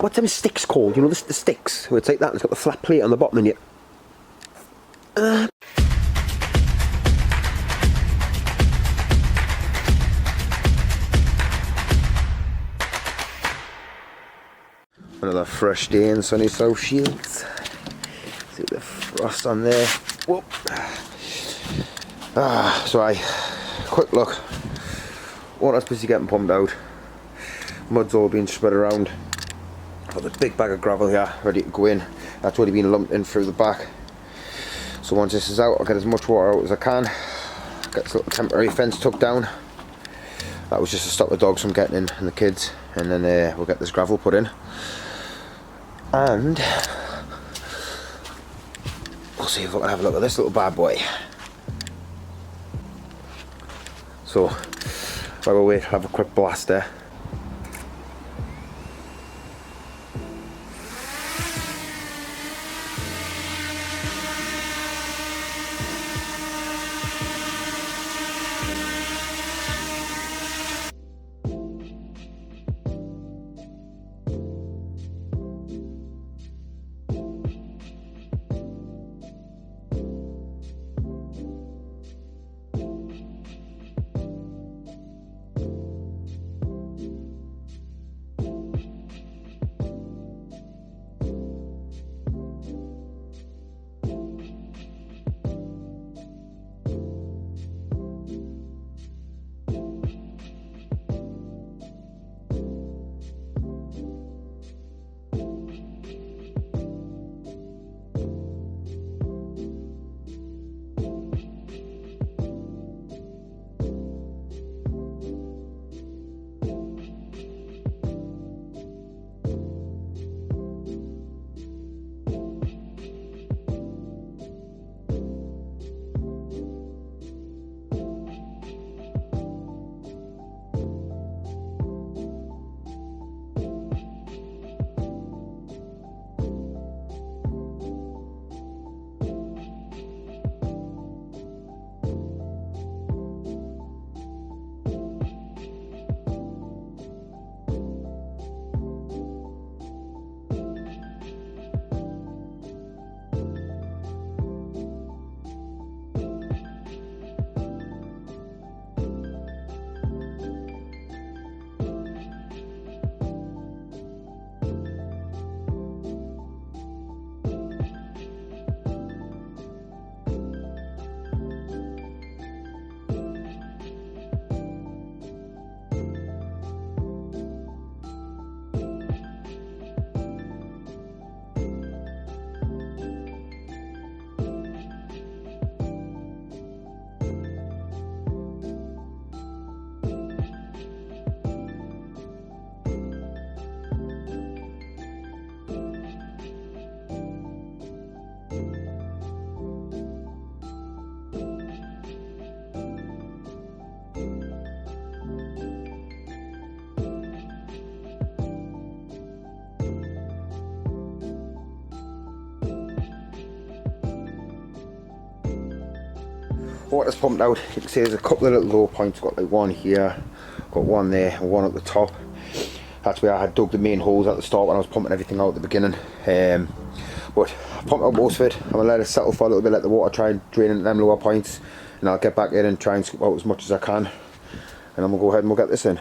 what's them sticks called? You know, the sticks, where it's like that, and it's got the flat plate on the bottom, and you... Another fresh day in sunny South Shields. See the frost on there. Whoop. So quick look. Water's busy getting pumped out. Mud's all being spread around. Got the big bag of gravel here ready to go in. That's already been lumped in through the back. So once this is out, I'll get as much water out as I can. Get this little temporary fence tucked down. That was just to stop the dogs from getting in and the kids. And then we'll get this gravel put in. And we'll see if we can have a look at this little bad boy. So while we wait, have a quick blast there. Water's pumped out. You can see there's a couple of little low points. Got like one here, got one there, and one at the top. That's where I had dug the main holes at the start when I was pumping everything out at the beginning. But I pumped out most of it. I'm gonna let it settle for a little bit, let the water try and drain into them lower points, and I'll get back in and try and scoop out as much as I can. And then we'll go ahead and we'll get this in.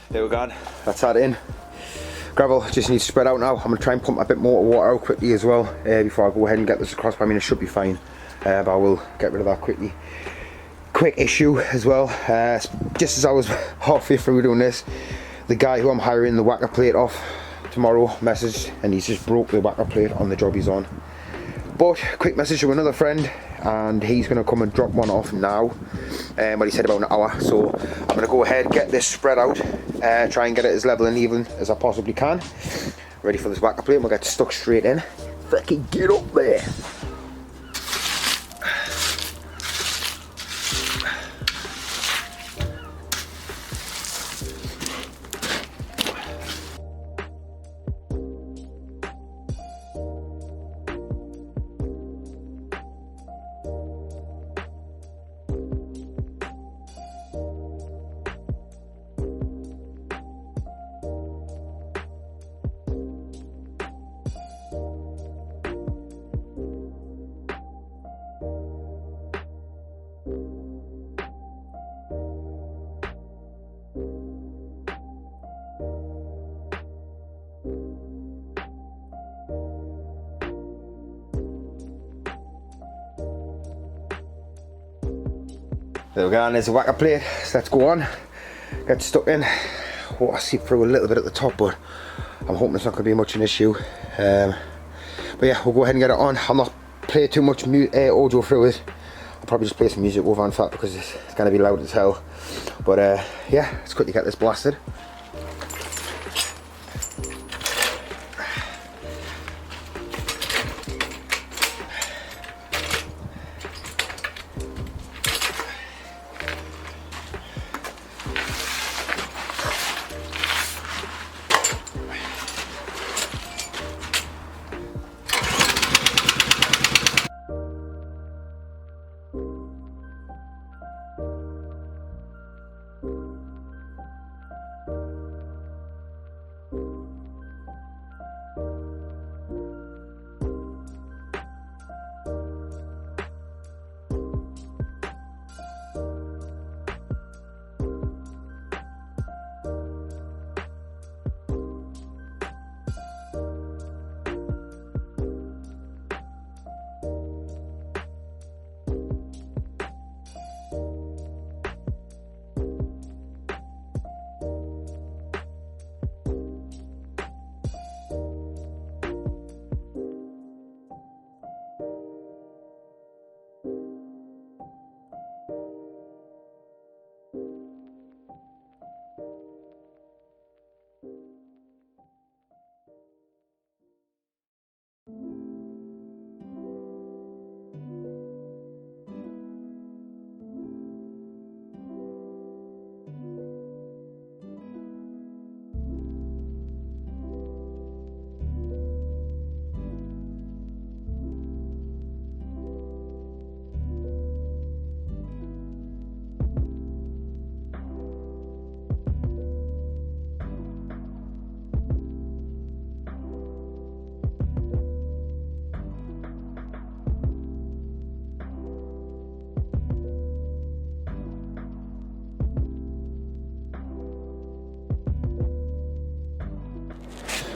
There we go, that's that in. Gravel just needs to spread out now. I'm going to try and pump a bit more water out quickly as well before I go ahead and get this across. I mean, it should be fine, but I will get rid of that quickly. Quick issue as well, just as I was halfway through doing this, the guy who I'm hiring the whacker plate off tomorrow messaged, and he's just broke the whacker plate on the job he's on. But quick message to another friend, and he's going to come and drop one off now, but he said about an hour. So I'm going to go ahead, get this spread out, try and get it as level and even as I possibly can. Ready for this whacker plate, and we'll get stuck straight in. Fucking get up there. There we go, and there's a whacker plate, so let's go on, get stuck in. Water seep through a little bit at the top, but I'm hoping it's not going to be much an issue. But yeah, we'll go ahead and get it on. I'll not play too much audio through it. I'll probably just play some music over on fat because it's going to be loud as hell. But yeah, let's quickly get this blasted.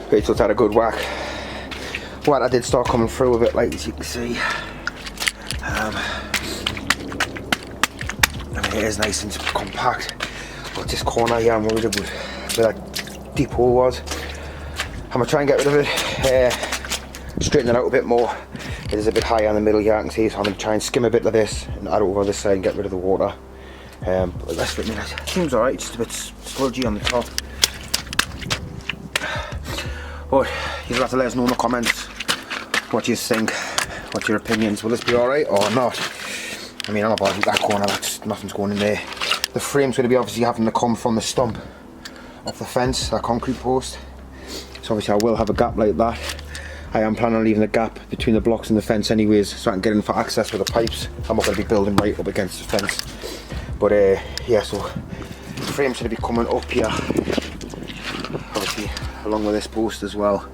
Okay, so it's had a good whack. What I did start coming through a bit, like as you can see. And it is nice and compact. But this corner here, I'm worried about where that deep hole was. I'm gonna try and get rid of it, straighten it out a bit more. It is a bit higher in the middle here, I can see, so I'm gonna try and skim a bit of this and add it over this side and get rid of the water. But the rest of it seems alright, just a bit sludgy on the top. But you'll have to let us know in the comments what you think, what your opinions. Will this be alright or not? I mean, I'm about that corner, nothing's going in there. The frame's going to be obviously having to come from the stump of the fence, that concrete post. So obviously I will have a gap like that. I am planning on leaving a gap between the blocks and the fence anyways, so I can get in for access with the pipes. I'm not going to be building right up against the fence. But yeah, so the frame's going to be coming up here, obviously along with this post as well.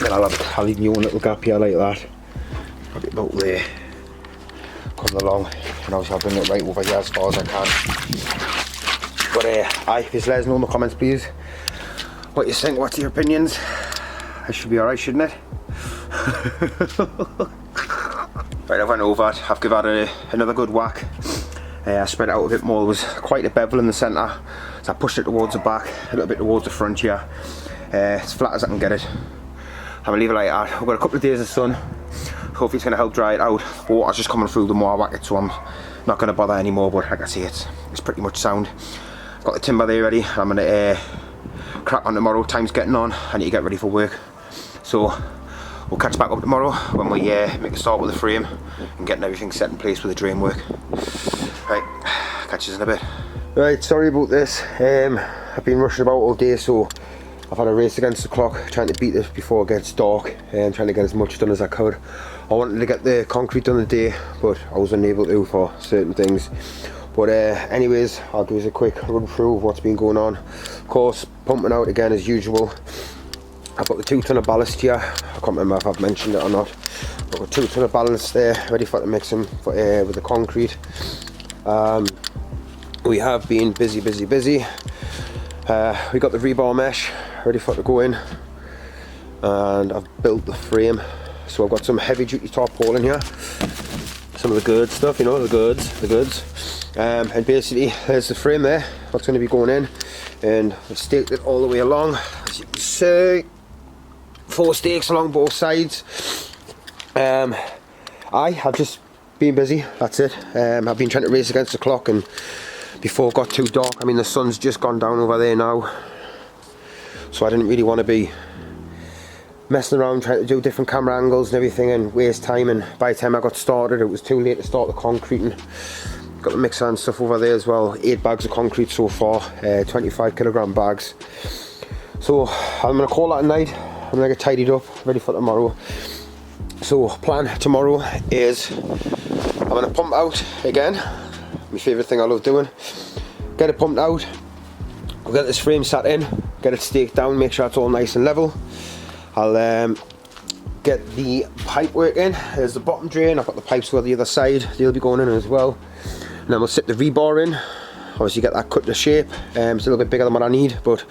Then I'll leave my own little gap here like that, probably about there, coming along, and obviously I'll bring it right over here as far as I can. But aye, just let us know in the comments please what you think, what's your opinions. It should be alright, shouldn't it? Right, I went over it, I've given it another good whack. I spread it out a bit more. There was quite a bevel in the centre, so I pushed it towards the back, a little bit towards the front here. As flat as I can get it. I'm going to leave it like that. We've got a couple of days of sun. Hopefully it's going to help dry it out. The water's just coming through the more I whack it, so I'm not going to bother anymore, but like I say, it's pretty much sound. I've got the timber there ready. I'm going to crack on tomorrow. Time's getting on. I need to get ready for work. So we'll catch back up tomorrow when we make a start with the frame and getting everything set in place with the drain work. Right, catch you in a bit. Right, sorry about this. I've been rushing about all day, so I've had a race against the clock, trying to beat this before it gets dark and trying to get as much done as I could. I wanted to get the concrete done today, but I was unable to for certain things. But anyways, I'll give you a quick run through of what's been going on. Of course, pumping out again as usual. I've got the 2 ton of ballast here. I can't remember if I've mentioned it or not. I've got 2 ton of ballast there, ready for to mix them for, with the concrete. We have been busy. We got the rebar mesh ready for it to go in, and I've built the frame. So I've got some heavy duty tarpaulin here, some of the good stuff, you know, the goods. And basically there's the frame there, what's going to be going in, and I've staked it all the way along, as you can see. 4 stakes along both sides. I've just been busy, that's it. I've been trying to race against the clock, and before it got too dark, I mean the sun's just gone down over there now, so I didn't really want to be messing around trying to do different camera angles and everything and waste time, and by the time I got started it was too late to start the concreting. Got the mixer and stuff over there as well. 8 bags of concrete so far, 25 kilogram bags. So I'm going to call that a night. I'm going to get tidied up, ready for tomorrow. So plan tomorrow is I'm going to pump out again, my favourite thing I love doing. Get it pumped out, we'll get this frame sat in, get it staked down, make sure it's all nice and level. I'll get the pipe work in. There's the bottom drain, I've got the pipes for the other side, they'll be going in as well. And then we'll sit the rebar in, obviously get that cut to shape. It's a little bit bigger than what I need, but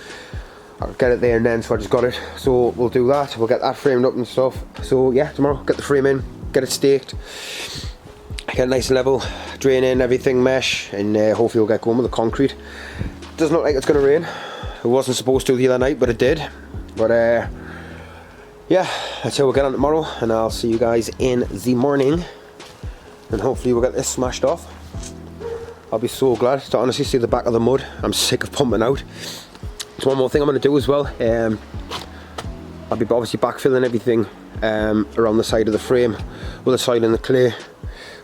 I'll get it there and then, so I just got it. So we'll do that, we'll get that framed up and stuff. So yeah, tomorrow, get the frame in, get it staked, get it nice and level, drain in everything, mesh, and hopefully we'll get going with the concrete. Doesn't look like it's going to rain. It wasn't supposed to the other night, but it did. But yeah, that's how we'll get on tomorrow, and I'll see you guys in the morning, and hopefully we'll get this smashed off. I'll be so glad to honestly see the back of the mud. I'm sick of pumping out. So one more thing I'm going to do as well, I'll be obviously backfilling everything around the side of the frame with the soil and the clay.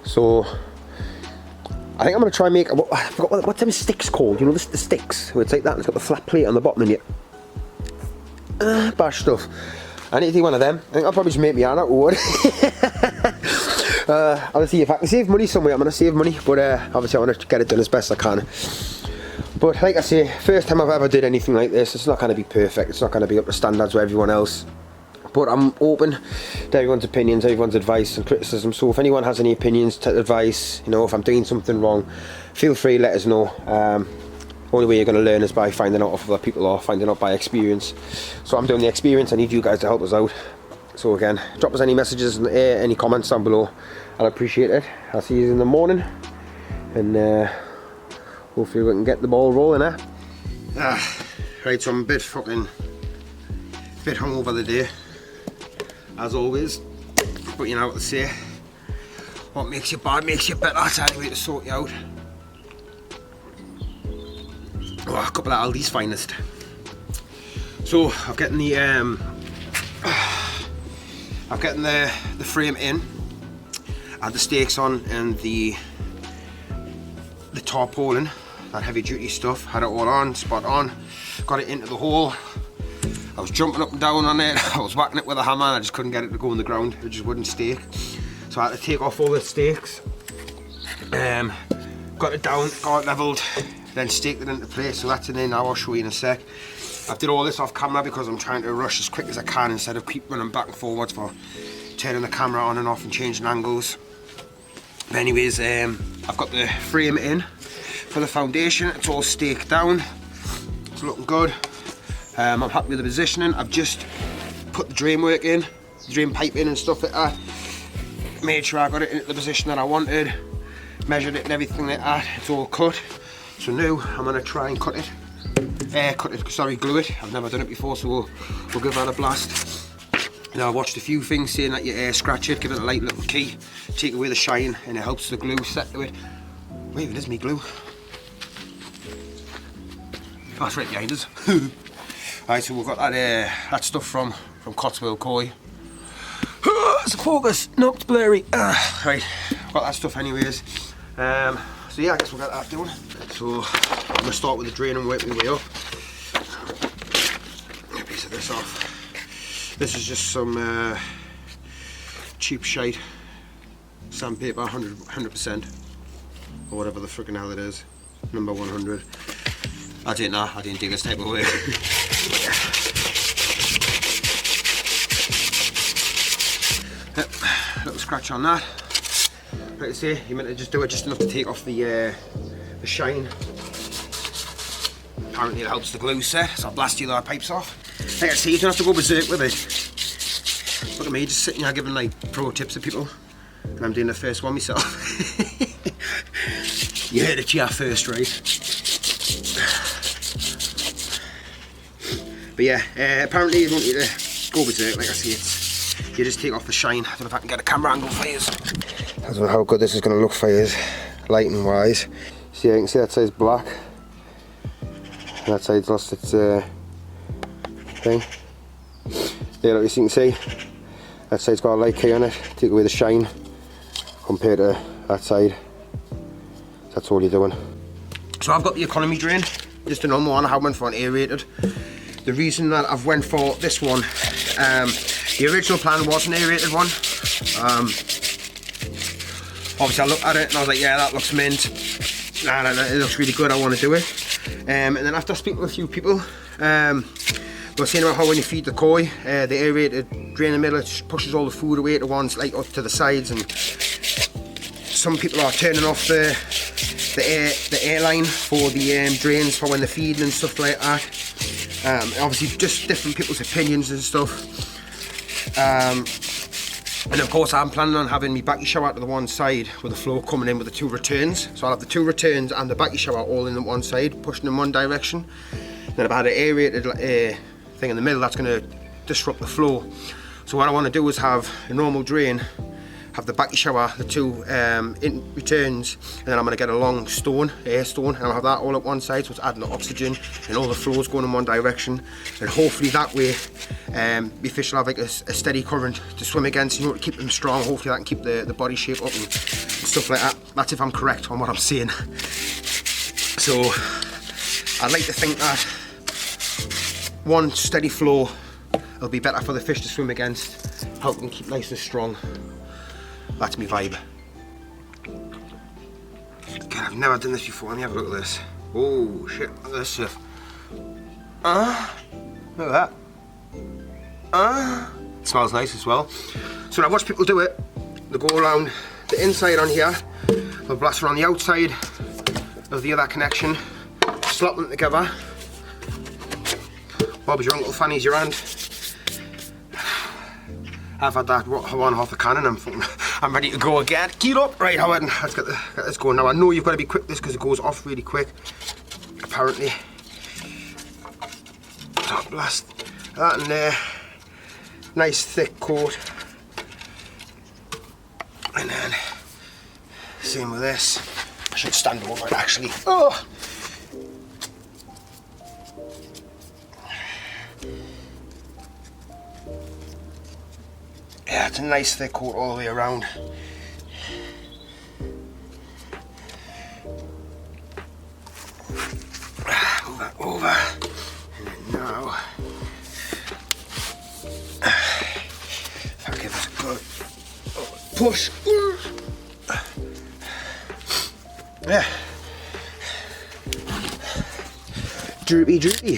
So I think I'm going to try and make, I forgot what them sticks called, you know, the sticks, where it's like that and it's got the flat plate on the bottom and you bash stuff. I need to do one of them. I think I'll probably just make me out of wood. I'll see if I can save money somewhere. I'm going to save money, but obviously I want to get it done as best I can. But like I say, first time I've ever did anything like this. It's not going to be perfect, it's not going to be up to standards with everyone else, but I'm open to everyone's opinions, everyone's advice and criticism. So if anyone has any opinions, advice, you know, if I'm doing something wrong, feel free, let us know. Only way you're going to learn is by finding out off other people or finding out by experience. So I'm doing the experience, I need you guys to help us out. So again, drop us any messages and any comments down below, I'll appreciate it. I'll see you in the morning, and hopefully we can get the ball rolling, right, so I'm a bit hungover the day, as always, but you know what to say, what makes you bad makes you better. That's the only way to sort you out. Oh, a couple of Aldi's finest. So I've gotten the frame in, and the stakes on, and the tarpaulin, that heavy duty stuff, had it all on, spot on, got it into the hole. I was jumping up and down on it, I was whacking it with a hammer, and I just couldn't get it to go in the ground, it just wouldn't stake. So I had to take off all the stakes, got it down, got it levelled, then staked it into place. So that's in there now, I'll show you in a sec. I did all this off camera because I'm trying to rush as quick as I can instead of keep running back and forwards for turning the camera on and off and changing angles. But anyways, I've got the frame in. for the foundation. It's all staked down. It's looking good. I'm happy with the positioning. I've just put the drain work in, the drain pipe in and stuff like that. Made sure I got it in the position that I wanted. Measured it and everything like that. It's all cut. So now I'm gonna try and glue it. I've never done it before, so we'll give that a blast. Now, I watched a few things saying that you scratch it, give it a light little key, take away the shine, and it helps the glue set to it. Wait, it is me glue. Oh, that's right behind us. Alright, so we've got that stuff from Cotswold Koi. It's a focus, no, it's blurry. Right, got that stuff anyways. So yeah, I guess we'll get that doing. So I'm gonna start with the drain and work my way up. Get a piece of this off. This is just some cheap shite sandpaper, 100%, or whatever the frickin' hell it is, number 100. I didn't do this type of work. Little scratch on that. Like I say, you meant to just do it just enough to take off the shine. Apparently it helps the glue set, so I'll blast you the pipes off. Like I say, you don't have to go berserk with it. Look at me, just sitting here giving like pro tips to people, and I'm doing the first one myself. You heard it here first, right? But yeah, apparently you don't need to go berserk. Like I say, you just take off the shine. I don't know if I can get a camera angle for you. I don't know how good this is going to look for you, lighting wise. See, you can see that side's black. And that side's lost its thing. There, as you can see, that side's got a light key on it, take away the shine compared to that side. That's all you're doing. So I've got the economy drain, just a normal one. I have one for an aerated. The reason that I've went for this one, the original plan was an aerated one. Obviously I looked at it and I was like, yeah, that looks mint. Nah, it looks really good, I want to do it. And then after speaking with a few people, they were saying about how when you feed the koi, the aerated drain in the middle, it pushes all the food away to ones, like up to the sides, and some people are turning off the air line for the drains for when they're feeding and stuff like that. Obviously just different people's opinions and stuff. And of course I'm planning on having my backy shower to the one side with the flow coming in with the two returns. So I'll have the two returns and the backy shower all in the one side, pushing in one direction. Then I've had an aerated thing in the middle that's going to disrupt the flow. So what I want to do is have a normal drain, have the backy shower, the two in returns, and then I'm going to get a long stone, air stone, and I'll have that all at one side, so it's adding the oxygen and all the flows going in one direction, and hopefully that way the fish will have like a steady current to swim against, you know, to keep them strong. Hopefully that can keep the body shape up and stuff like that. That's if I'm correct on what I'm saying. So I'd like to think that one steady flow will be better for the fish to swim against, help them keep nice and strong. That's my vibe. Again, I've never done this before. Let me have a look at this. Oh shit, look at this stuff. Look at that. It smells nice as well. So when I watch people do it, they go around the inside on here, they'll blast around the outside of the other connection, slap them together. Bob's your Uncle Fanny's your hand. I've had that one half a can and I'm ready to go again. Get up! Right, Howard, let's get this going. Now I know you've got to be quick this because it goes off really quick, apparently. So blast that in there. Nice thick coat. And then, same with this. I should stand over it actually. Oh! Yeah, it's a nice thick coat all the way around. Move that over. And then now, if I give this a good push. Yeah. Droopy, droopy.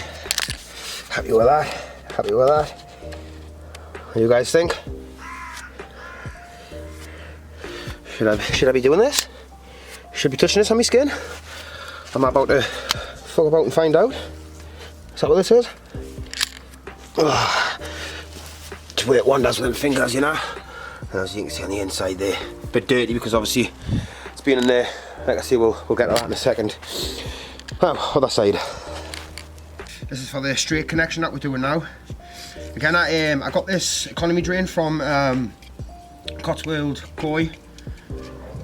Happy with that. Happy with that. What do you guys think? Should I be doing this? Should I be touching this on my skin? I'm about to fuck about and find out. Is that what this is? Just way it wanders with them fingers, you know. And as you can see on the inside there, a bit dirty because obviously it's been in there. Like I say, we'll get to that in a second. Well, other side. This is for the straight connection that we're doing now. Again, I got this economy drain from Cotswold Koi.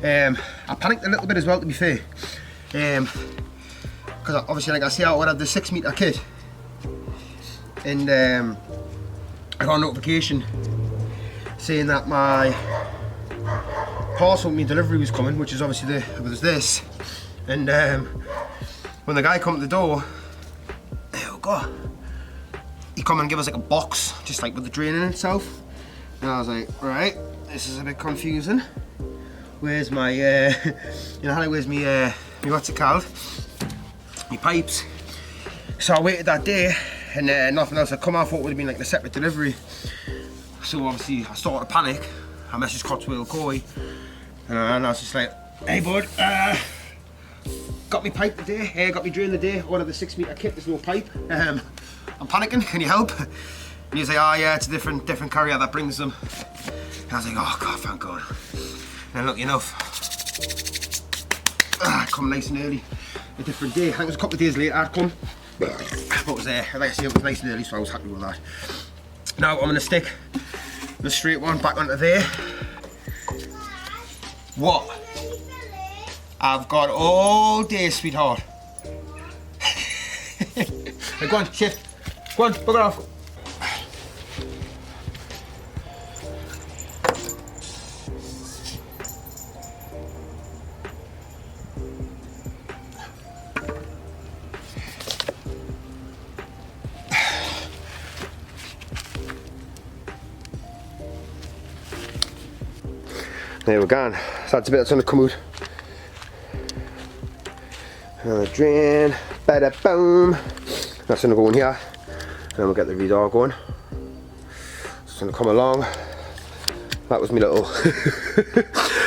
I panicked a little bit as well, to be fair. Because obviously, like I say, I would have the 6 metre kit. And I got a notification saying that my parcel, my delivery was coming, which is obviously it was this. And when the guy come to the door, oh god, he come and give us like a box, just like with the drain in itself. And I was like, right, this is a bit confusing. Where's my, you know how where's me, what's it called? My pipes. So I waited that day, and nothing else had come. I thought it would have been like a separate delivery. So obviously I started to panic. I messaged Cotswold Koi, and I was just like, hey bud, got me pipe today, got me drain today, one of the 6 metre kit, there's no pipe. I'm panicking, can you help? And he's like, oh yeah, it's a different carrier that brings them. And I was like, oh god, thank god. And then lucky enough, come nice and early, a different day. I think it was a couple of days later I'd come. But it was there, like I say, it was nice and early, so I was happy with that. Now I'm going to stick the straight one back onto there. What? I've got all day, sweetheart. Hey, go on, shift. Go on, bugger off. There we're gone. So that's a bit that's gonna come out. Drain, bada boom. That's gonna go in here. And then we'll get the Rebar going. It's gonna come along. That was my little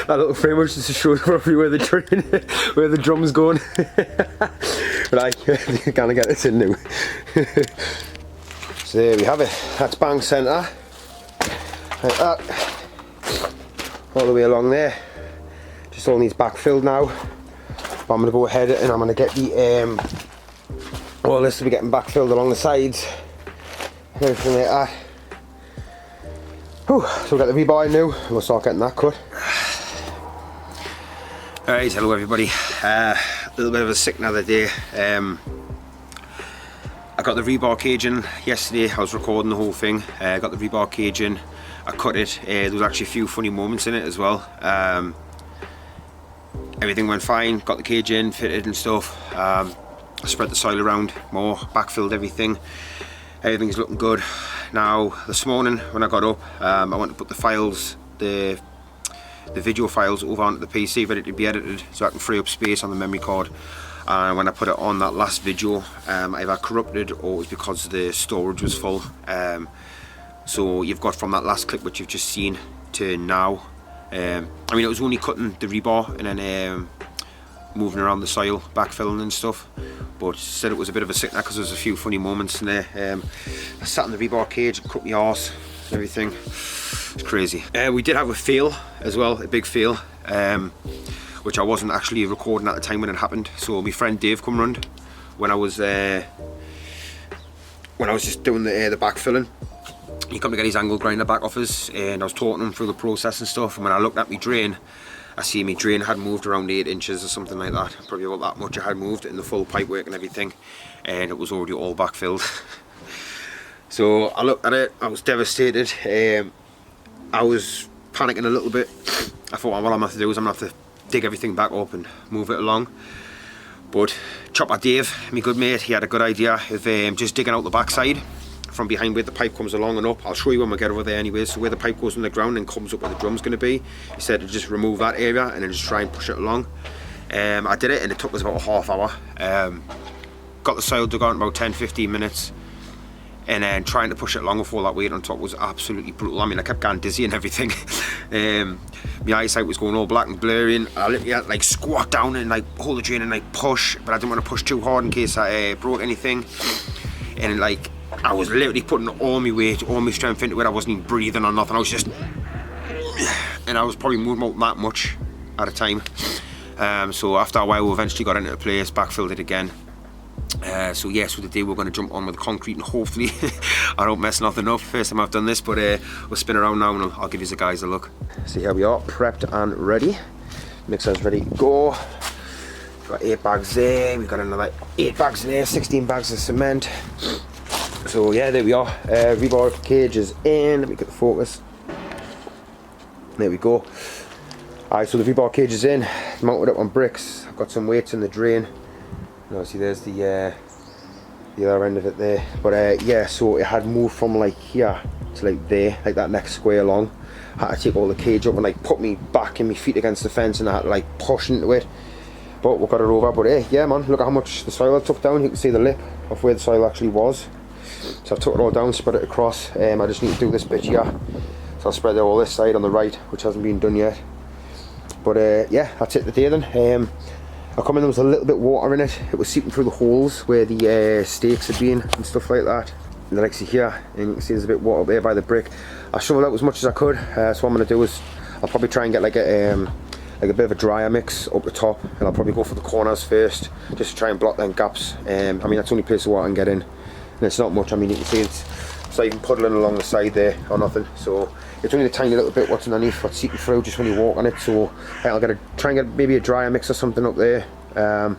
that little framework just to show roughly where the drain, where the drum's going. But I gonna get this in now. So there we have it. That's bang centre. Like that. All the way along there. Just all needs backfilled now. But I'm going to go ahead and I'm going to get the all this to be getting backfilled along the sides and everything like that. Whew. So we'll get the rebar in now and we'll start getting that cut. Alright, hello everybody. A little bit of a sick another day. I got the rebar cage in yesterday. I was recording the whole thing. I got the rebar cage in. I cut it. There was actually a few funny moments in it as well. Everything went fine, got the cage in, fitted and stuff. I spread the soil around more, backfilled everything. Everything's looking good. Now, this morning when I got up, I went to put the files, the video files over onto the PC, ready to be edited so I can free up space on the memory card. And when I put it on that last video, either corrupted or it was because the storage was full. So you've got from that last clip which you've just seen to now. I mean, it was only cutting the rebar and then moving around the soil, backfilling and stuff. But said it was a bit of a sickener because there was a few funny moments in there. I sat in the rebar cage, cut my arse and everything. It's crazy. We did have a fail as well, a big fail, which I wasn't actually recording at the time when it happened. So my friend Dave come round when I was just doing the backfilling. He come to get his angle grinder back off us, and I was talking to him through the process and stuff. And when I looked at my drain, I see my drain had moved around 8 inches or something like that. Probably about that much. I had moved in the full pipe work and everything, and it was already all backfilled. So I looked at it. I was devastated. I was panicking a little bit. I thought, well, what I'm gonna have to do is I'm gonna have to dig everything back up and move it along. But Chopper Dave, my good mate, he had a good idea of just digging out the backside from behind where the pipe comes along and up. I'll show you when we get over there anyway. So where the pipe goes in the ground and comes up where the drum's going to be, he said to just remove that area and then just try and push it along. I did it and it took us about a half hour. Got the soil dug out in about 10-15 minutes. and then trying to push it along with all that weight on top was absolutely brutal. I mean, I kept getting dizzy and everything. My eyesight was going all black and blurry, and I literally had to like squat down and like hold the drain and like push, but I didn't want to push too hard in case I broke anything. And like I was literally putting all my weight, all my strength into it. I wasn't even breathing or nothing. I was just, and I was probably moving out that much at a time. So after a while we eventually got into the place, backfilled it again. So yeah, so today we're going to jump on with the concrete, and hopefully I don't mess nothing up. First time I've done this, but we'll spin around now and I'll give you the guys a look. So here we are, prepped and ready. Mixer's ready to go. Got 8 bags there, we've got another 8 bags in there, 16 bags of cement. So yeah, there we are. Rebar cage is in. Let me get the focus. There we go. Alright, so the rebar cage is in, mounted up on bricks. I've got some weights in the drain. And obviously there's the other end of it there. But yeah, so it had moved from like here to like there, like that next square long. I had to take all the cage up and like put me back and my feet against the fence, and I had to like push into it. But we got it over. But hey, yeah man, look at how much the soil I took down. You can see the lip of where the soil actually was. So I've took it all down, spread it across. I just need to do this bit here. So I'll spread it all this side on the right, which hasn't been done yet. But yeah, that's it today then. I come in, there was a little bit of water in it. It was seeping through the holes where the stakes had been and stuff like that. And then I see here, and you can see there's a bit of water up there by the brick. I shoveled out as much as I could. So what I'm going to do is I'll probably try and get like a bit of a drier mix up the top, and I'll probably go for the corners first, just to try and block them gaps. I mean, that's the only place the water I can get in, and it's not much. I mean, you can see it's not even puddling along the side there or nothing. So it's only a tiny little bit what's underneath, what's seeping through just when you walk on it. So I'll try and get maybe a drier mix or something up there. I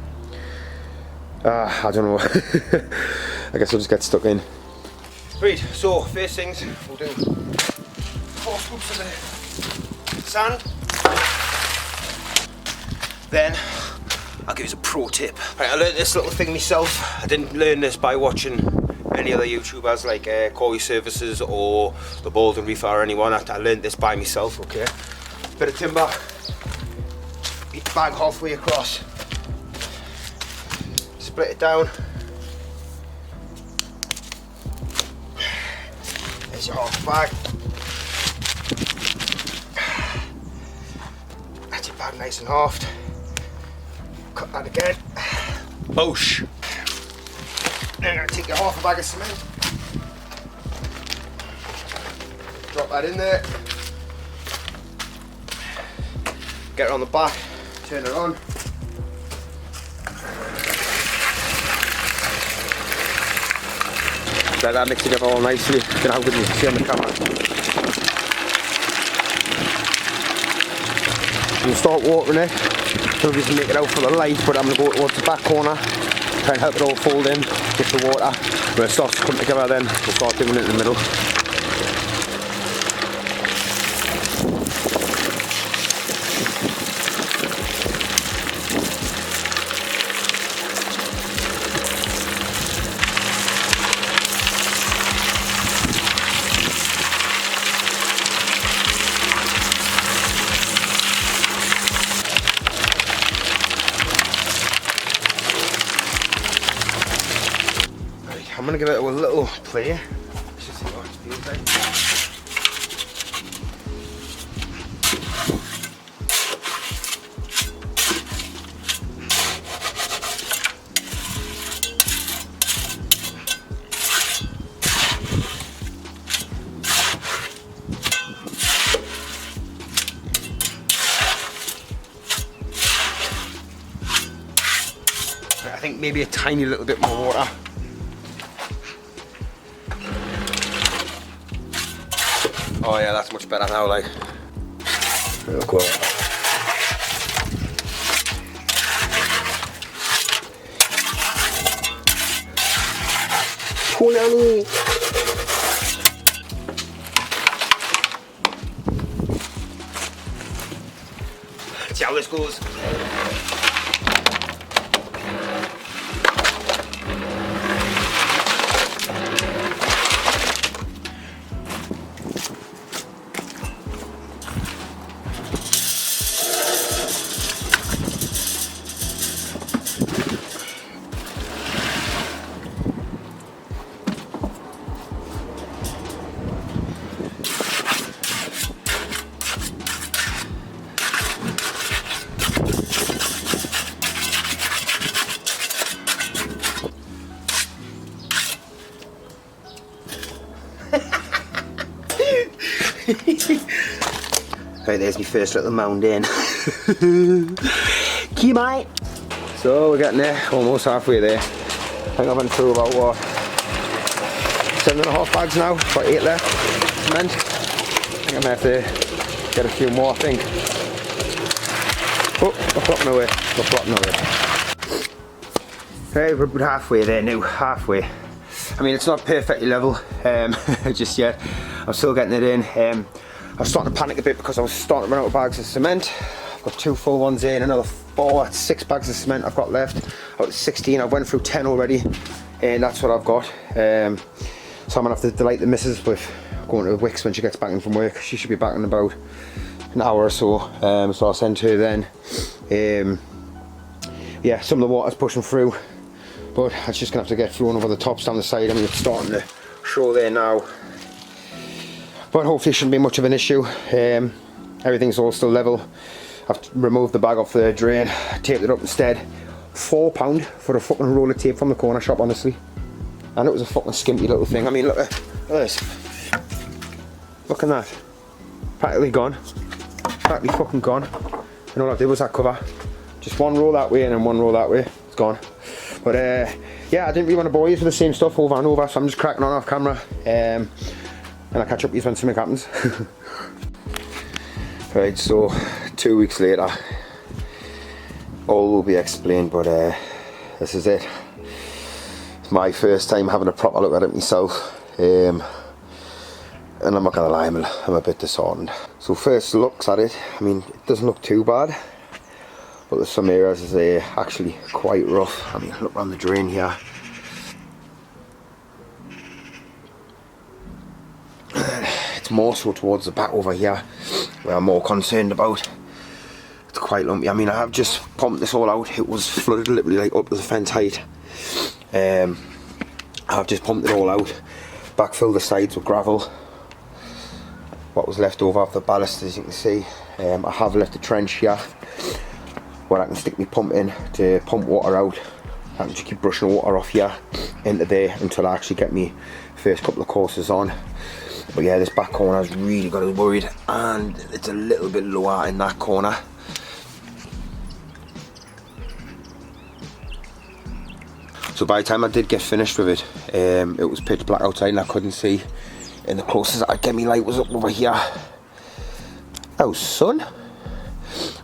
don't know. I guess I'll just get stuck in. Right, so first things we'll do 4 scoops of the sand. Then I'll give you a pro tip. Right, I learned this little thing myself. I didn't learn this by watching any other YouTubers like Corey Services or the Baldwin Reef or anyone. I learned this by myself. Okay, bit of timber, bag halfway across, split it down. There's your half bag. That's your bag nice and halved. Cut that again. Boosh. Then I'm going to take your half a bag of cement. Drop that in there. Get it on the back. Turn it on. Let that mix together all nicely. I don't know how good you can see on the camera. We'll start watering it. So we can make it out for the light, but I'm going to go towards the back corner, try and help it all fold in, get the water. When it starts to come together then, we'll start doing it in the middle. I'm going to give it a little play. Let's just see what it feels like. I think maybe a tiny little bit more water. Oh yeah, that's much better now, like. Real cool. Punani. See how this goes. Right, there's my first little mound in. Key mate. So we're getting there, almost halfway there. I think I've been through about what, 7.5 bags now, got 8 left. Cement. I think I might have to get a few more, I think. Oh, I'm flopping away. We're flopping away. Right, we're about halfway there now, halfway. I mean, it's not perfectly level just yet. I'm still getting it in. I was starting to panic a bit because I was starting to run out of bags of cement. I've got 2 full ones in, another 4, 6 bags of cement I've got left. Out of 16, I went through 10 already, and that's what I've got. So I'm gonna have to delight the missus with going to the Wicks when she gets back in from work. She should be back in about an hour or so. So I'll send her then. Yeah, some of the water's pushing through, but it's just gonna have to get thrown over the tops down the side. I mean, it's starting to show there now, but hopefully it shouldn't be much of an issue. Everything's all still level. I've removed the bag off the drain, taped it up instead. £4 for a fucking roll of tape from the corner shop, honestly. And it was a fucking skimpy little thing. I mean, look at this. Look at that. Practically gone. Practically fucking gone. And all I did was that cover. Just one roll that way and then one roll that way. It's gone. But yeah, I didn't really want to bore you with the same stuff over and over, so I'm just cracking on off camera. And I'll catch up with you when something happens. Right, so 2 weeks later, all will be explained, but this is it. It's my first time having a proper look at it myself, and I'm not gonna lie, I'm a bit disheartened. So first looks at it, I mean, it doesn't look too bad, but there's some areas that are actually quite rough. I mean, look around the drain here. It's more so towards the back over here where I'm more concerned about. It's quite lumpy. I mean, I have just pumped this all out. It was flooded literally like up to the fence height. I've just pumped it all out, backfilled the sides with gravel. What was left over after the ballast, as you can see. I have left a trench here where I can stick my pump in to pump water out. I can just keep brushing water off here into there until I actually get my first couple of courses on. But yeah, this back corner has really got us worried, and it's a little bit lower in that corner. So by the time I did get finished with it, it was pitch black outside and I couldn't see. And the closest I'd get me light was up over here. Oh, sun.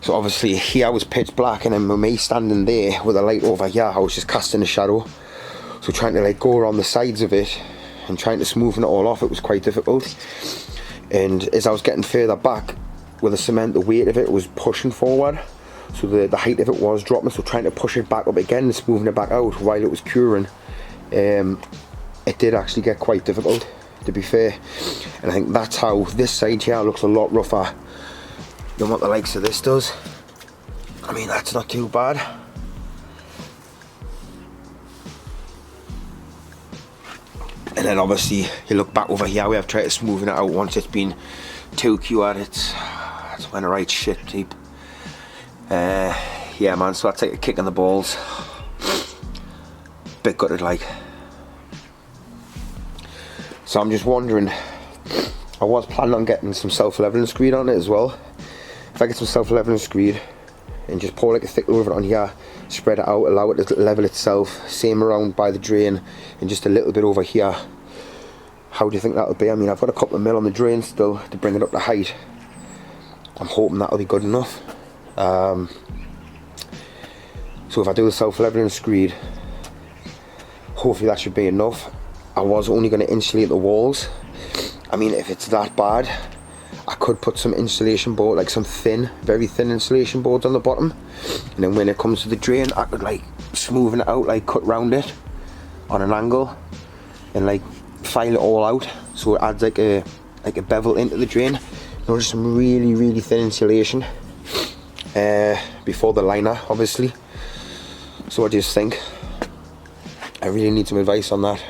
So obviously here was pitch black, and then with me standing there with a light over here, I was just casting a shadow. So trying to like go around the sides of it and trying to smoothen it all off, it was quite difficult. And as I was getting further back with the cement, the weight of it was pushing forward. So the height of it was dropping, so trying to push it back up again and smoothing it back out while it was curing, it did actually get quite difficult, to be fair. And I think that's how this side here looks a lot rougher than what the likes of this does. I mean, that's not too bad. And then obviously you look back over here, we have tried to smoothen it out once it's been too cured. It's when a right shit deep. Yeah man, so I take a kick in the balls. Bit gutted like. So I'm just wondering, I was planning on getting some self-leveling screed on it as well. If I get some self-leveling screed and just pour like a thick over it on here, spread it out, allow it to level itself, same around by the drain and just a little bit over here, how do you think that'll be? I mean, I've got a couple of mil on the drain still to bring it up to height. I'm hoping that'll be good enough. So if I do the self-leveling screed, hopefully that should be enough. I was only going to insulate the walls. I mean, if it's that bad, I could put some insulation board, like some thin, very thin insulation boards on the bottom, and then when it comes to the drain, I could like smoothen it out, like cut round it on an angle and like file it all out so it adds like a bevel into the drain. You know, just some really thin insulation before the liner, obviously. So I just think I really need some advice on that.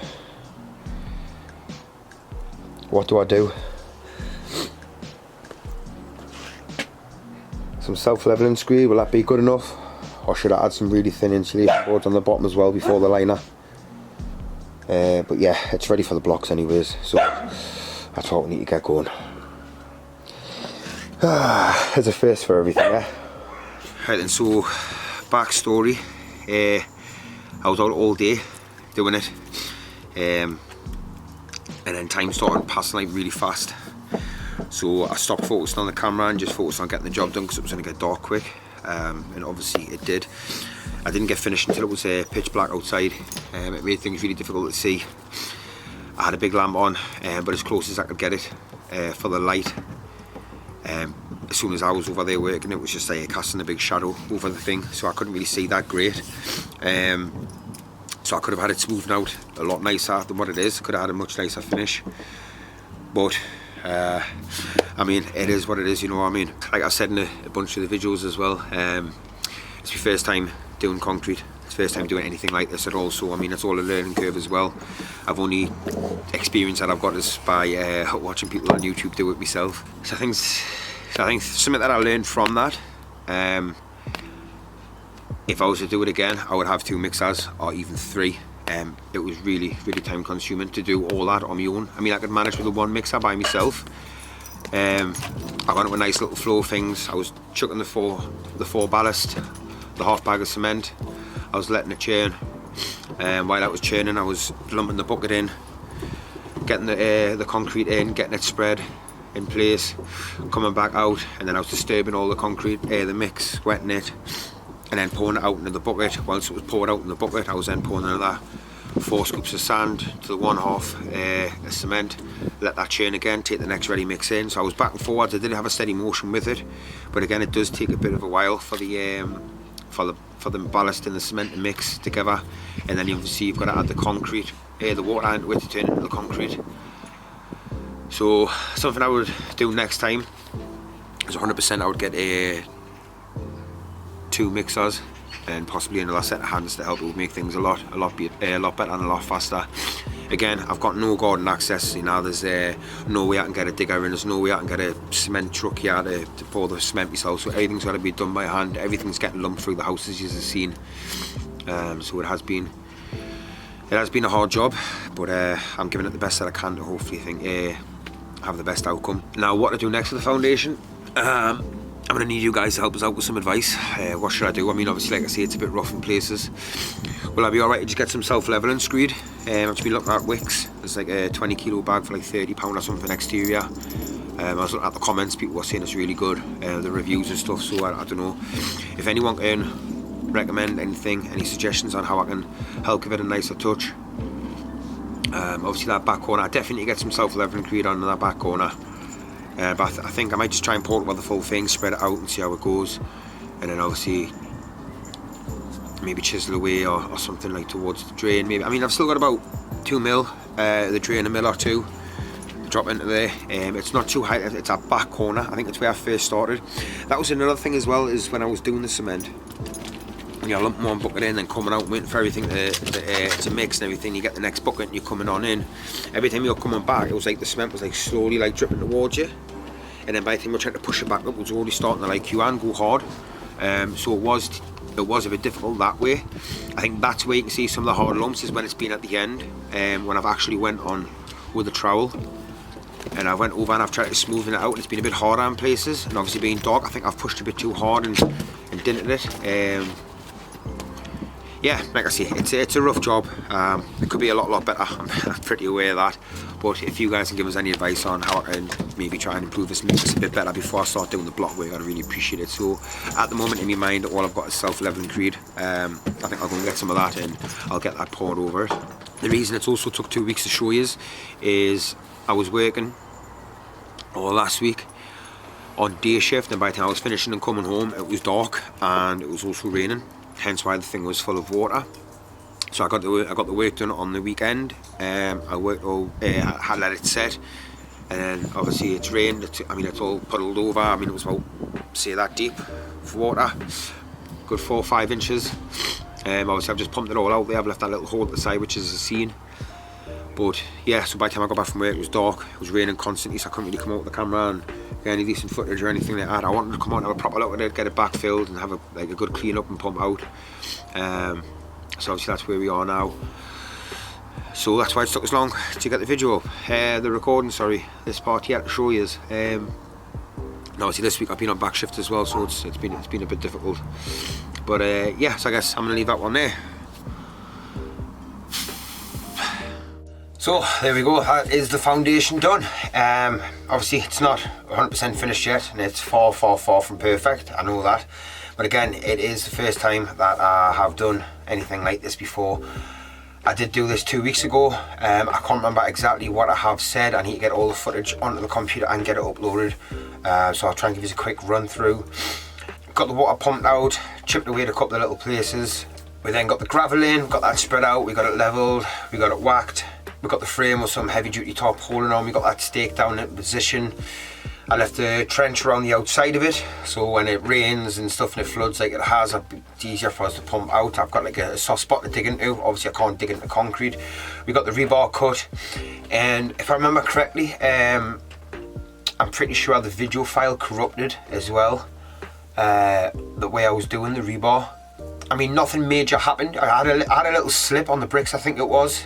What do I do? Some self-leveling screed, will that be good enough? Or should I add some really thin insulation boards on the bottom as well before the liner? But yeah, it's ready for the blocks anyways, so that's what we need to get going. There's a face for everything, yeah. Right then, so backstory. I was out all day doing it, and then time started passing like really fast. So I stopped focusing on the camera and just focused on getting the job done because it was going to get dark quick, and obviously it did. I didn't get finished until it was pitch black outside. It made things really difficult to see. I had a big lamp on, but as close as I could get it for the light. As soon as I was over there working, it was just casting a big shadow over the thing, so I couldn't really see that great. So I could have had it smoothed out a lot nicer than what it is. Could have had a much nicer finish, but I mean, it is what it is, you know what I mean. Like I said in a bunch of the videos as well, it's my first time doing concrete. It's the first time doing anything like this at all, so I mean, it's all a learning curve as well. I've only experience that I've got is by watching people on YouTube do it myself. So I think something that I learned from that, if I was to do it again, I would have 2 mixers or even 3. It was really time consuming to do all that on my own. I mean, I could manage with the 1 mixer by myself. I got into a nice little flow of things. I was chucking the four ballast, the half bag of cement. I was letting it churn. While I was churning, I was lumping the bucket in, getting the concrete in, getting it spread in place, coming back out, and then I was disturbing all the concrete, the mix, wetting it, and then pouring it out into the bucket. Once it was poured out in the bucket, I was then pouring another 4 scoops of sand to the 1/2 of cement, let that churn again, take the next ready mix in. So I was back and forwards. I didn't have a steady motion with it, but again, it does take a bit of a while for the ballast and the cement to mix together, and then obviously you've got to add the concrete, the water into it to turn into the concrete. So something I would do next time is 100% I would get 2 mixers and possibly another set of hands to help. It would make things a lot better and a lot faster. Again, I've got no garden access, you know, there's no way I can get a digger in, there's no way I can get a cement truck here to pour the cement myself, so everything's got to be done by hand. Everything's getting lumped through the house, as you've seen. So it has been a hard job, but I'm giving it the best that I can to hopefully have the best outcome. Now, what to do next with the foundation? I'm going to need you guys to help us out with some advice. What should I do? I mean, obviously, like I say, it's a bit rough in places. Will I be alright to just get some self-leveling screed? I've just been looking at wicks. There's like a 20 kilo bag for like £30 or something exterior. I was looking at the comments, people were saying it's really good, the reviews and stuff, so I don't know. If anyone can recommend anything, any suggestions on how I can help give it a nicer touch. Obviously that back corner, I definitely get some self-leveling screed on that back corner. But I think I might just try and pour it with the full thing, spread it out and see how it goes, and then obviously maybe chisel away or something like towards the drain. Maybe, I mean, I've still got about 2 mil, the drain, a mil or 2 to drop into there. It's not too high, it's that back corner. I think that's where I first started. That was another thing as well, is when I was doing the cement, you know, lump one bucket in, then coming out, waiting for everything to mix and everything. You get the next bucket and you're coming on in. Every time you're coming back, it was like the cement was like slowly like dripping towards you, and then by the time you're trying to push it back up, it was already starting to like cue and go hard. So it was a bit difficult that way. I think that's where you can see some of the hard lumps, is when it's been at the end, when I've actually went on with a trowel and I went over and I've tried to smoothen it out, and it's been a bit harder in places, and obviously being dark, I think I've pushed a bit too hard and dented it. Yeah, like I say, it's a rough job. It could be a lot better. I'm pretty aware of that. But if you guys can give us any advice on how I can maybe try and improve this and make this a bit better before I start doing the block work, I'd really appreciate it. So at the moment in my mind, all I've got is self-leveling screed. I think I'll go and get some of that and I'll get that poured over it. The reason it's also took 2 weeks to show you is I was working all last week on day shift, and by the time I was finishing and coming home, it was dark and it was also raining. Hence why the thing was full of water. So I got the work done on the weekend. I worked I had let it set, and then obviously it's rained. It's all puddled over. I mean, it was about, say, that deep of water, good 4 or 5 inches. Obviously I've just pumped it all out there. I've left that little hole at the side, which is a scene. But yeah, so by the time I got back from work, it was dark. It was raining constantly, so I couldn't really come out with the camera and get any decent footage or anything like that. I wanted to come out and have a proper look at it, get it backfilled and have a good clean up and pump out. So obviously that's where we are now. So that's why it took us long to get the video up, the recording, sorry, this part here to show you. Now, obviously this week I've been on back shift as well, so it's been a bit difficult. But yeah, so I guess I'm gonna leave that one there. So there we go, that is the foundation done. Obviously it's not 100% finished yet, and it's far from perfect, I know that. But again, it is the first time that I have done anything like this before. I did do this 2 weeks ago. I can't remember exactly what I have said. I need to get all the footage onto the computer and get it uploaded. So I'll try and give you a quick run through. Got the water pumped out, chipped away at a couple of little places. We then got the gravel in, got that spread out, we got it levelled, we got it whacked. We got the frame with some heavy duty tarpaulin on, we got that stake down in position. I left the trench around the outside of it, so when it rains and stuff and it floods like it has, it's easier for us to pump out. I've got like a soft spot to dig into. Obviously I can't dig into concrete. We got the rebar cut, and if I remember correctly, I'm pretty sure the video file corrupted as well, the way I was doing the rebar. I mean, nothing major happened. I had a little slip on the bricks, I think it was,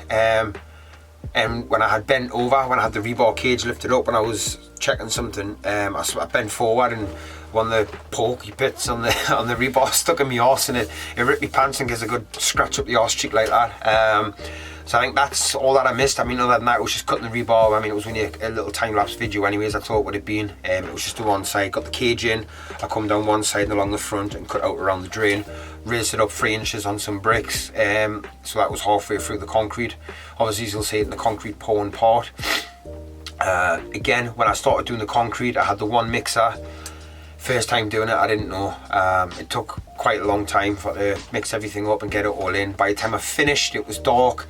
and when I had bent over, when I had the rebar cage lifted up and I was checking something, I bent forward and one of the pokey bits on the rebar stuck in my arse, and it ripped my pants and gives a good scratch up the arse cheek like that. So I think that's all that I missed. I mean, other than that, it was just cutting the rebar. I mean, it was only a little time-lapse video anyways, that's all it would have been. It was just the one side, got the cage in, I come down one side and along the front and cut out around the drain, raised it up 3 inches on some bricks, so that was halfway through the concrete. Obviously, as you'll see in the concrete pouring part. Again, when I started doing the concrete, I had the one mixer. First time doing it, I didn't know. It took quite a long time to mix everything up and get it all in. By the time I finished, it was dark.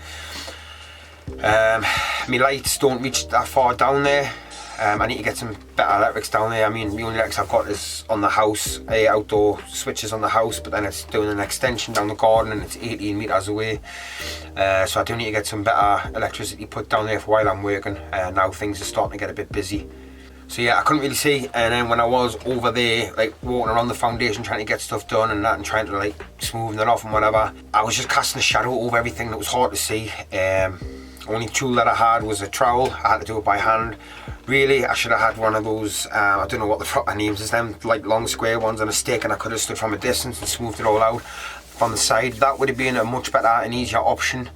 My lights don't reach that far down there. I need to get some better electrics down there. I mean, the only electrics I've got is on the house, outdoor switches on the house, but then it's doing an extension down the garden and it's 18 metres away. So I do need to get some better electricity put down there for while I'm working. Now things are starting to get a bit busy. So yeah, I couldn't really see, and then when I was over there, like walking around the foundation trying to get stuff done and that, and trying to like smooth it off and whatever, I was just casting a shadow over everything that was hard to see. Only tool that I had was a trowel. I had to do it by hand. Really, I should have had one of those, I don't know what the proper names is, them like long square ones on a stick, and I could have stood from a distance and smoothed it all out from the side. That would have been a much better and easier option.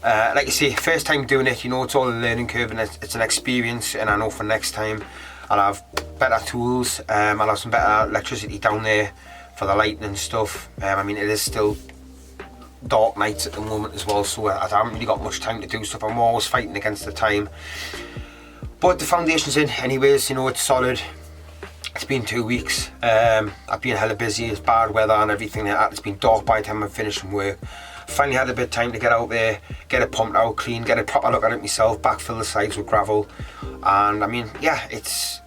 Like you say, first time doing it, you know, it's all a learning curve and it's an experience, and I know for next time I'll have better tools, I'll have some better electricity down there for the lighting and stuff. I mean, it is still dark nights at the moment as well, so I haven't really got much time to do stuff. I'm always fighting against the time. But the foundation's in anyways, you know, it's solid. It's been 2 weeks. I've been hella busy, it's bad weather and everything like that. It's been dark by the time I finished from work. Finally had a bit of time to get out there, get it pumped out clean, get a proper look at it myself, backfill the sides with gravel. And I mean, yeah, it's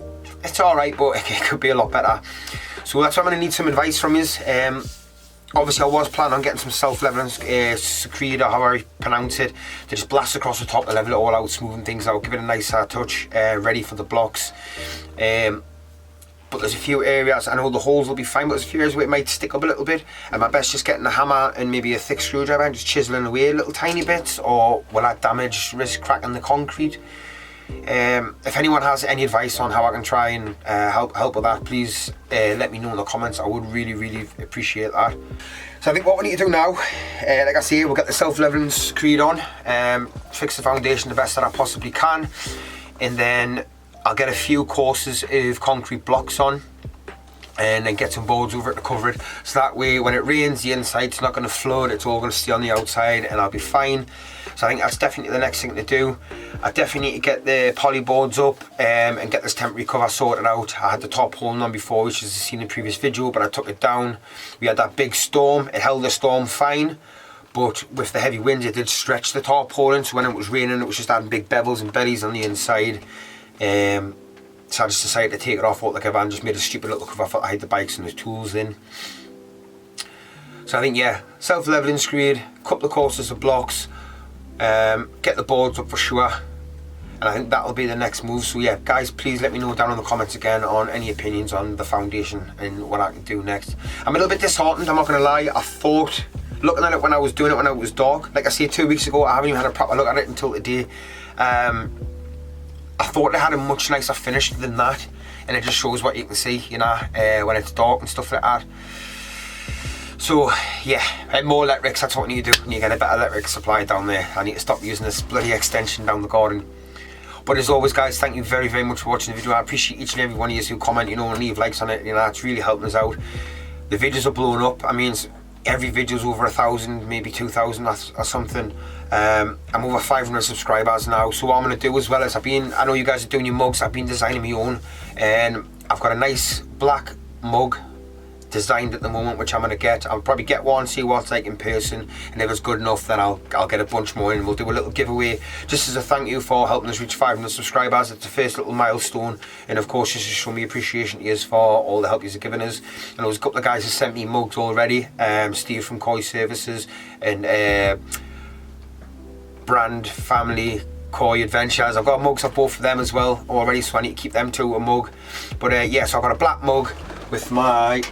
alright, but it could be a lot better. So that's why I'm going to need some advice from you. Obviously I was planning on getting some self-leveling screed, or however I pronounce it, to just blast across the top to level it all out, smoothing things out, give it a nice touch, ready for the blocks. But there's a few areas, I know the holes will be fine, but there's a few areas where it might stick up a little bit, and my best just getting a hammer and maybe a thick screwdriver and just chiseling away little tiny bits, or will that damage, risk cracking the concrete? If anyone has any advice on how I can try and help with that, please let me know in the comments. I would really appreciate that. So I think what we need to do now, like I say, we'll get the self-leveling screed on, fix the foundation the best that I possibly can, and then I'll get a few courses of concrete blocks on, and then get some boards over it to cover it, so that way when it rains the inside's not going to flood, it's all going to stay on the outside and I'll be fine. So I think that's definitely the next thing to do. I definitely need to get the poly boards up and get this temporary cover sorted out. I had the top holding on before, which is seen in the previous video, but I took it down. We had that big storm, it held the storm fine, but with the heavy winds it did stretch the tarpaulin, so when it was raining it was just having big bevels and bellies on the inside. So I just decided to take it off altogether and just made a stupid little cover for I had the bikes and the tools in. So I think, yeah, self-leveling screed, couple of courses of blocks, get the boards up for sure, and I think that'll be the next move. So yeah, guys, please let me know down in the comments again on any opinions on the foundation and what I can do next. I'm a little bit disheartened, I'm not going to lie. I thought, looking at it when I was doing it when it was dark, like I say 2 weeks ago, I haven't even had a proper look at it until today. I thought it had a much nicer finish than that. and it just shows what you can see, you know, when it's dark and stuff like that. So yeah, and more electrics, that's what I need to do. I need to get a better electric supply down there. I need to stop using this bloody extension down the garden. But as always guys, thank you very, very much for watching the video. I appreciate each and every one of you who comment, you know, and leave likes on it, you know, it's really helping us out. The videos are blowing up. I mean, every video's over 1,000, maybe 2,000 or something. I'm over 500 subscribers now. So what I'm going to do as well is I know you guys are doing your mugs, I've been designing my own, and I've got a nice black mug designed at the moment, which I'm going to get. I'll probably get one, see what it's like in person, and if it's good enough then I'll get a bunch more and we'll do a little giveaway just as a thank you for helping us reach 500 subscribers. It's the first little milestone, and of course just to show me appreciation to you for all the help you've given us. And there's a couple of guys who sent me mugs already, Steve from Koi Services and Brand Family Koi Adventures. I've got mugs of both of them as well already, so I need to keep them to a mug. But yeah, so I've got a black mug with my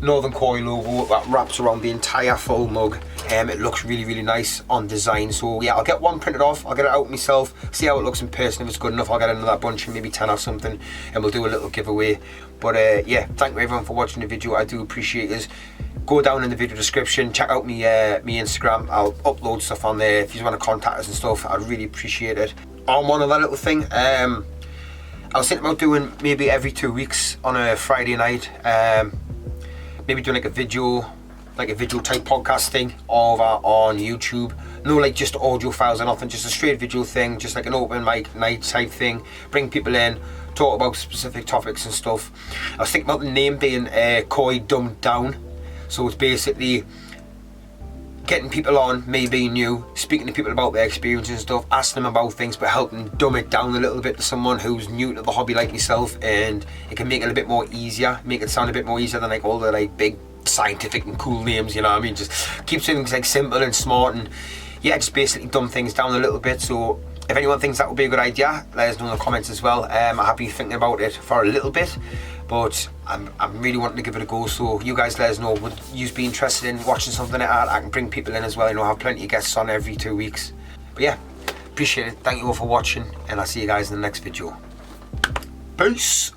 Northern Koi logo that wraps around the entire full mug. It looks really, really nice on design. So yeah, I'll get one printed off, I'll get it out myself, see how it looks in person. If it's good enough, I'll get another bunch, maybe 10 or something, and we'll do a little giveaway. But yeah, thank you everyone for watching the video. I do appreciate it. Go down in the video description, check out me Instagram. I'll upload stuff on there if you want to contact us and stuff. I'd really appreciate it. On one other little thing, I was thinking about doing maybe every 2 weeks on a Friday night, maybe doing like a video type podcast thing over on YouTube. No like just audio files or nothing, just a straight video thing, just like an open mic night type thing. Bring people in, talk about specific topics and stuff. I was thinking about the name being Koi Dumbed Down. So it's basically getting people on, me being new, speaking to people about their experiences and stuff, asking them about things, but helping dumb it down a little bit to someone who's new to the hobby like myself, and it can make it a bit more easier, make it sound a bit more easier than like all the like big scientific and cool names, you know what I mean? Just keep things like simple and smart, and yeah, just basically dumb things down a little bit. So if anyone thinks that would be a good idea, let us know in the comments as well. I have been thinking about it for a little bit, but I'm really wanting to give it a go. So you guys let us know, would you be interested in watching something like that? I can bring people in as well, you know, I have plenty of guests on every 2 weeks. But yeah, appreciate it, thank you all for watching, and I'll see you guys in the next video. Peace.